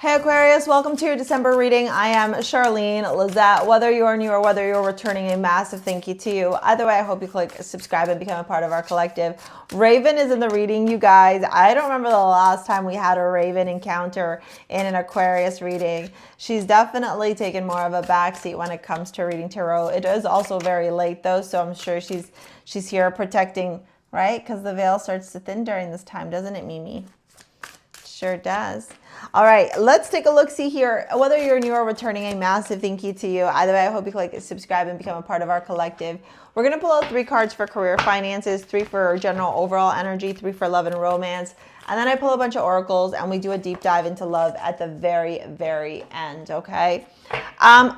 Hey Aquarius, welcome to your December reading. I am Charlene Lizette. Whether you are new or whether you're returning, a massive thank you to you. Either way, I hope you click subscribe and become a part of our collective. Raven is in the reading, you guys. I don't remember the last time we had a Raven encounter in an Aquarius reading. She's definitely taken more of a backseat when it comes to reading tarot. It is also very late though, so I'm sure she's here protecting, right? Because the veil starts to thin during this time, doesn't it, Mimi? Sure does. All right, let's take a look. See here, whether you're new or returning, a massive thank you to you. Either way, I hope you click subscribe and become a part of our collective. We're going to pull out 3 cards for career finances, 3 for general overall energy, 3 for love and romance. And then I pull a bunch of oracles and we do a deep dive into love at the very, very end, okay?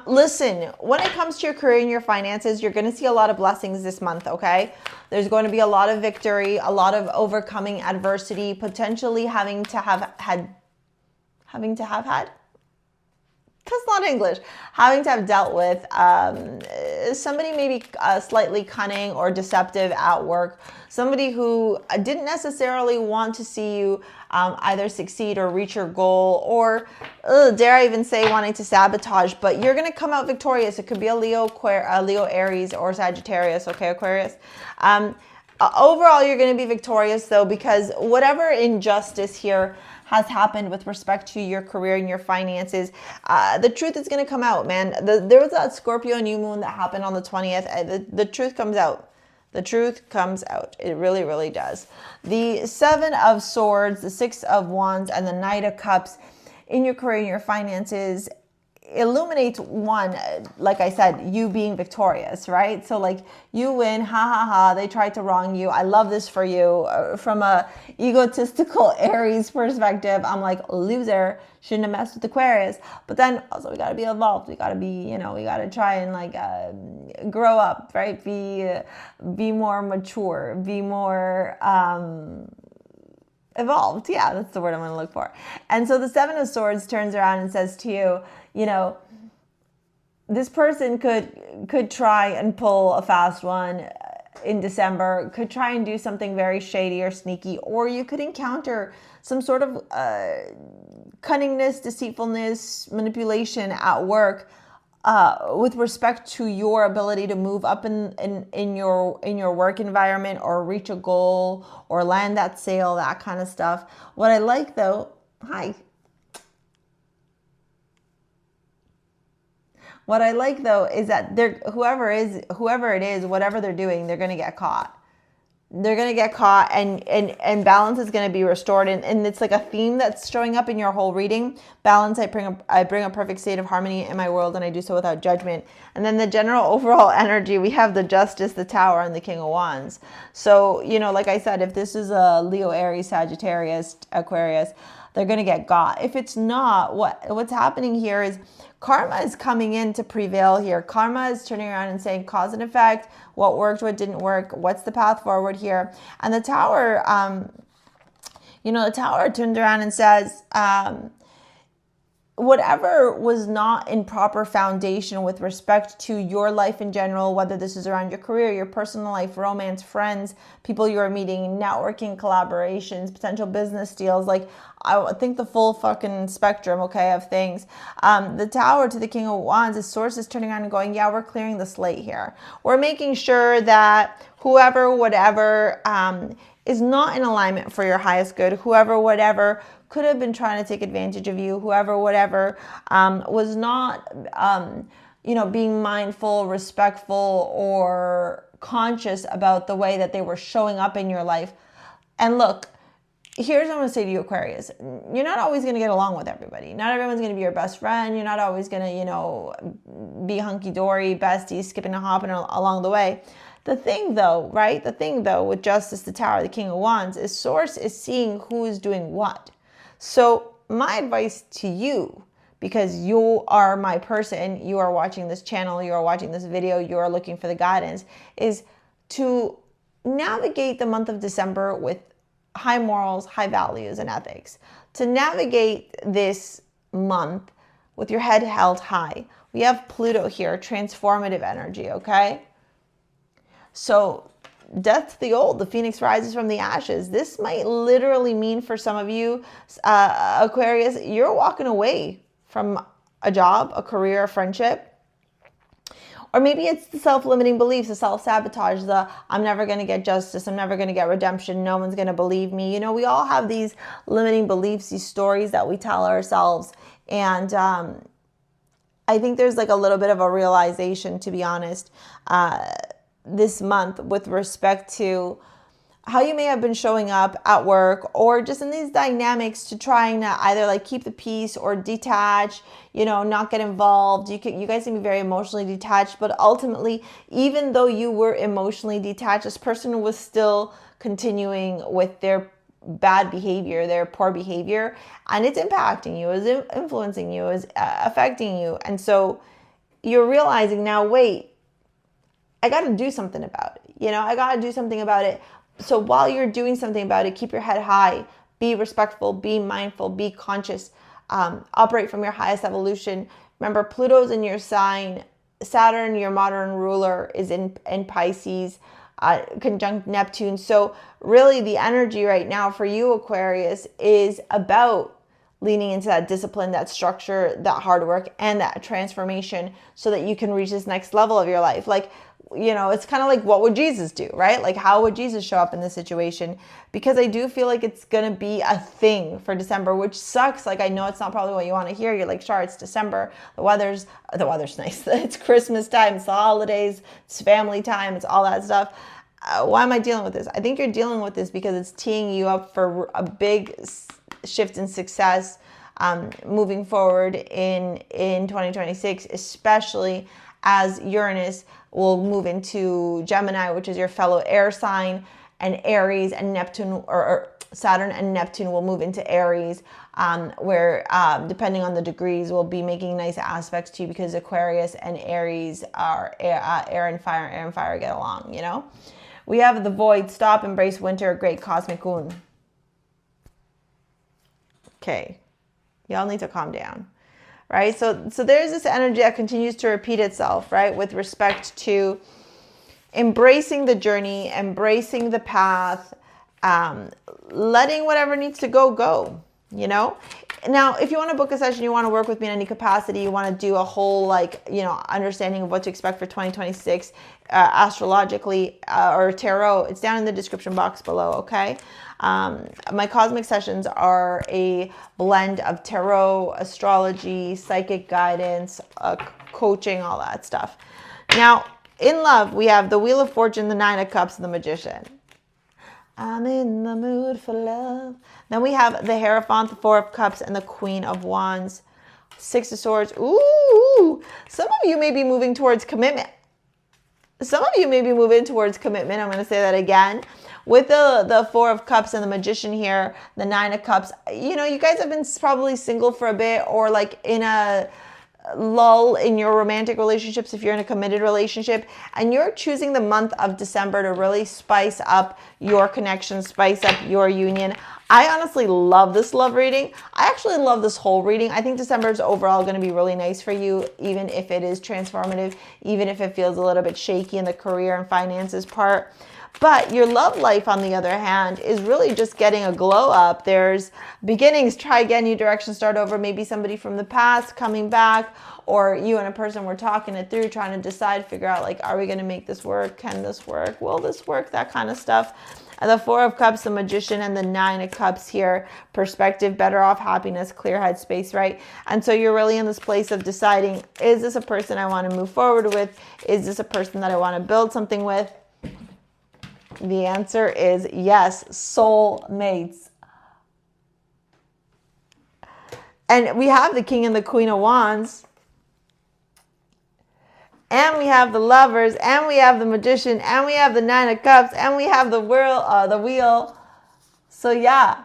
Listen, when it comes to your career and your finances, you're going to see a lot of blessings this month, okay? There's going to be a lot of victory, a lot of overcoming adversity, potentially having to have had, that's not English, having to have dealt with somebody maybe slightly cunning or deceptive at work, somebody who didn't necessarily want to see you either succeed or reach your goal, or dare I even say wanting to sabotage, but you're going to come out victorious. It could be a Leo, Aries, or Sagittarius, okay, Aquarius? Overall, you're going to be victorious though, because whatever injustice here has happened with respect to your career and your finances, the truth is going to come out, man. There was that Scorpio new moon that happened on the 20th. The truth comes out. The truth comes out. It really, really does. The 7 of Swords, the 6 of Wands, and the Knight of Cups in your career and your finances illuminates, one, like I said, you being victorious, right? So like you win, ha ha ha, they tried to wrong you. I love this for you. From a egotistical Aries perspective, I'm like, loser, shouldn't have messed with Aquarius. But then also we got to be evolved. We got to be, we got to try and like grow up, right? Be more mature, be more evolved. Yeah, that's the word I'm going to look for. And so the 7 of Swords turns around and says to you, this person could try and pull a fast one in December, could try and do something very shady or sneaky, or you could encounter some sort of cunningness, deceitfulness, manipulation at work with respect to your ability to move up in your work environment, or reach a goal, or land that sale, that kind of stuff. What I like though, What I like though is that whoever it is, whatever they're doing, they're going to get caught. They're going to get caught, and balance is going to be restored. And it's like a theme that's showing up in your whole reading. Balance, I bring a perfect state of harmony in my world, and I do so without judgment. And then the general overall energy, we have the Justice, the Tower, and the King of Wands. So, like I said, if this is a Leo, Aries, Sagittarius, Aquarius, they're going to get got. If it's not, what's happening here is karma is coming in to prevail here. Karma is turning around and saying cause and effect, what worked, what didn't work, what's the path forward here. And the Tower, the Tower turns around and says, whatever was not in proper foundation with respect to your life in general, whether this is around your career, your personal life, romance, friends, people you are meeting, networking, collaborations, potential business deals, like I think the full fucking spectrum, okay, of things. The Tower to the King of Wands is sources turning around and going, yeah, we're clearing the slate here. We're making sure that whoever, whatever, is not in alignment for your highest good, whoever, whatever, could have been trying to take advantage of you, whoever, whatever, was not, being mindful, respectful, or conscious about the way that they were showing up in your life. And look, here's what I'm going to say to you, Aquarius. You're not always going to get along with everybody. Not everyone's going to be your best friend. You're not always going to, be hunky-dory, besties, skipping and hopping along the way. The thing though, right? The thing though with Justice, the Tower, the King of Wands, is Source is seeing who is doing what. So my advice to you, because you are my person, you are watching this channel, you are watching this video, you are looking for the guidance, is to navigate the month of December with high morals, high values, and ethics. To navigate this month with your head held high. We have Pluto here, transformative energy, okay? So death to the old, the phoenix rises from the ashes. This might literally mean for some of you, Aquarius, you're walking away from a job, a career, a friendship. Or maybe it's the self-limiting beliefs, the self-sabotage, the I'm never going to get justice, I'm never going to get redemption, no one's going to believe me. You know, we all have these limiting beliefs, these stories that we tell ourselves. And I think there's like a little bit of a realization, to be honest, this month with respect to how you may have been showing up at work or just in these dynamics to trying to either like keep the peace or detach, you know, not get involved. You guys can be very emotionally detached, but ultimately, even though you were emotionally detached, this person was still continuing with their bad behavior, their poor behavior, and it's impacting you, it's influencing you, it's affecting you. And so you're realizing now, wait, I got to do something about it. You know, I got to do something about it. So while you're doing something about it, keep your head high, be respectful, be mindful, be conscious, operate from your highest evolution. Remember, Pluto's in your sign. Saturn, your modern ruler, is in Pisces, conjunct Neptune. So really the energy right now for you, Aquarius, is about leaning into that discipline, that structure, that hard work, and that transformation so that you can reach this next level of your life. Like, you know, it's kind of like, what would Jesus do, right? Like, how would Jesus show up in this situation? Because I do feel like it's going to be a thing for December, which sucks. Like, I know it's not probably what you want to hear. You're like, Char, it's December. The weather's nice. It's Christmas time. It's the holidays. It's family time. It's all that stuff. Why am I dealing with this? I think you're dealing with this because it's teeing you up for a big shift in success moving forward in 2026, especially as Uranus will move into Gemini, which is your fellow air sign, and Aries and Neptune, or Saturn and Neptune will move into Aries, where depending on the degrees, will be making nice aspects to you because Aquarius and Aries are air and fire get along, you know? We have the Void, stop, embrace winter, great cosmic wound. Okay, y'all need to calm down. Right? So there's this energy that continues to repeat itself, right? With respect to embracing the journey, embracing the path, letting whatever needs to go, you know? Now, if you want to book a session, you want to work with me in any capacity, you want to do a whole, like, you know, understanding of what to expect for 2026, astrologically, or tarot, it's down in the description box below, okay? My cosmic sessions are a blend of tarot, astrology, psychic guidance, coaching, all that stuff. Now, in love, we have the Wheel of Fortune, the Nine of Cups, and the Magician. I'm in the mood for love. Then we have the Hierophant, the Four of Cups, and the Queen of Wands. Six of Swords. Ooh, some of you may be moving towards commitment. Some of you may be moving towards commitment. I'm going to say that again. With the Four of Cups and the Magician here, the Nine of Cups, you know, you guys have been probably single for a bit, or like in a lull in your romantic relationships if you're in a committed relationship, and you're choosing the month of December to really spice up your connection, spice up your union. I honestly love this love reading. I actually love this whole reading. I think December is overall going to be really nice for you, even if it is transformative, even if it feels a little bit shaky in the career and finances part. But your love life, on the other hand, is really just getting a glow up. There's beginnings, try again, new direction, start over. Maybe somebody from the past coming back, or you and a person were talking it through, trying to decide, figure out, like, are we going to make this work? Can this work? Will this work? That kind of stuff. And the Four of Cups, the Magician, and the Nine of Cups here, perspective, better off, happiness, clear head space, right? And so you're really in this place of deciding, is this a person I want to move forward with? Is this a person that I want to build something with? The answer is yes, soulmates. And we have the King and the Queen of Wands. And we have the Lovers, and we have the Magician, and we have the Nine of Cups, and we have the Wheel. So yeah,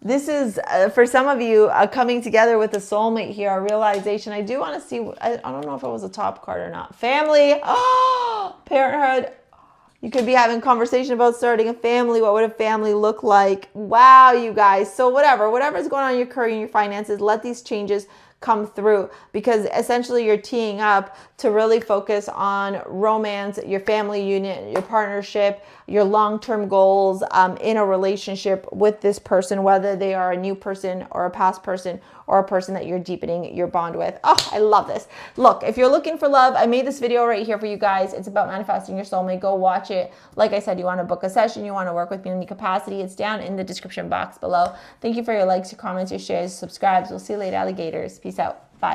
this is, for some of you, coming together with a soulmate here, a realization. I do want to see, I don't know if it was a top card or not. Family, parenthood. You could be having conversation about starting a family. What would a family look like? Wow, you guys. So whatever's going on in your career and your finances, let these changes come through, because essentially you're teeing up to really focus on romance, your family unit, your partnership, your long-term goals in a relationship with this person, whether they are a new person or a past person or a person that you're deepening your bond with. Oh, I love this. Look, if you're looking for love, I made this video right here for you guys. It's about manifesting your soulmate. Go watch it. Like I said, you want to book a session, you want to work with me in any capacity, it's down in the description box below. Thank you for your likes, your comments, your shares, subscribes. We'll see you later, alligators. Peace out. Bye.